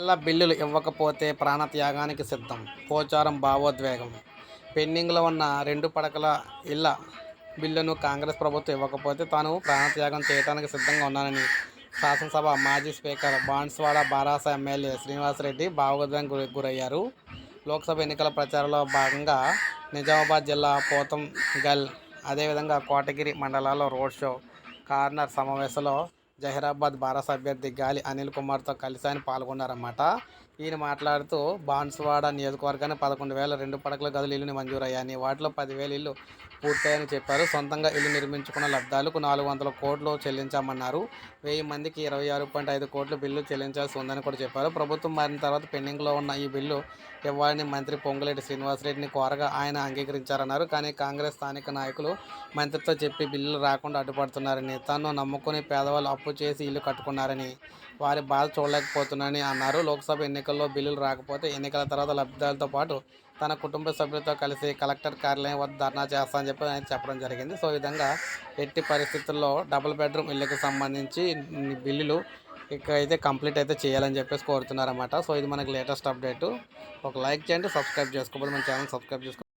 ఇళ్ల బిల్లులు ఇవ్వకపోతే ప్రాణత్యాగానికి సిద్ధం. పోచారం భావోద్వేగం. పెండింగ్లో ఉన్న 2 పడకల ఇళ్ల బిల్లును కాంగ్రెస్ ప్రభుత్వం ఇవ్వకపోతే తాను ప్రాణత్యాగం చేయడానికి సిద్ధంగా ఉన్నానని శాసనసభ మాజీ స్పీకర్ బాన్స్వాడ బారాస ఎమ్మెల్యే శ్రీనివాసరెడ్డి భావోద్వేగానికి గురయ్యారు. లోక్సభ ఎన్నికల ప్రచారంలో భాగంగా నిజామాబాద్ జిల్లా పోతంగల్, అదేవిధంగా కోటగిరి మండలాల్లో రోడ్ షో, కార్నర్ సమావేశంలో జహీరాబాద్ బారాస అభ్యర్థి గాలి అనిల్ కుమార్తో కలిసి ఆయన పాల్గొన్నారన్నమాట. ఈయన మాట్లాడుతూ బాన్సువాడ నియోజకవర్గానికి 11,000 2 పడకల గదులు ఇల్లు మంజూరయ్యాయని, వాటిలో 10,000 ఇల్లు పూర్తయ్యాయని చెప్పారు. సొంతంగా ఇల్లు నిర్మించుకున్న లబ్ధాలకు 400 కోట్లు చెల్లించామన్నారు. 1000 మందికి 26.5 కోట్ల బిల్లు చెల్లించాల్సి ఉందని కూడా చెప్పారు. ప్రభుత్వం మారిన తర్వాత పెండింగ్లో ఉన్న ఈ బిల్లు ఇవ్వాలని మంత్రి పొంగులేటి శ్రీనివాసరెడ్డిని కోరగా ఆయన అంగీకరించారన్నారు. కానీ కాంగ్రెస్ స్థానిక నాయకులు మంత్రితో చెప్పి బిల్లులు రాకుండా అడ్డుపడుతున్నారని, తనను నమ్ముకుని పేదవాళ్ళు అప్పు చేసి ఇల్లు కట్టుకున్నారని, వారి బాధ చూడలేకపోతున్నానని అన్నారు. లోక్సభ ఎన్నికల్లో బిల్లులు రాకపోతే ఎన్నికల తర్వాత లబ్ధిదారులతో పాటు తన కుటుంబ సభ్యులతో కలిసి కలెక్టర్ కార్యాలయం వద్ద ధర్నా చేస్తానని చెప్పి ఆయన చెప్పడం జరిగింది. సో ఈ విధంగా ఎట్టి పరిస్థితుల్లో డబుల్ బెడ్రూమ్ ఇళ్ళకి సంబంధించి బిల్లులు అయితే కంప్లీట్ అయితే చేయాలని చెప్పేసి కోరుతున్నారన్నమాట. సో ఇది మనకి లేటెస్ట్ అప్డేటు. ఒక లైక్ చేయండి, సబ్స్క్రైబ్ చేసుకోకపోతే మన ఛానల్ సబ్స్క్రైబ్ చేసుకోండి.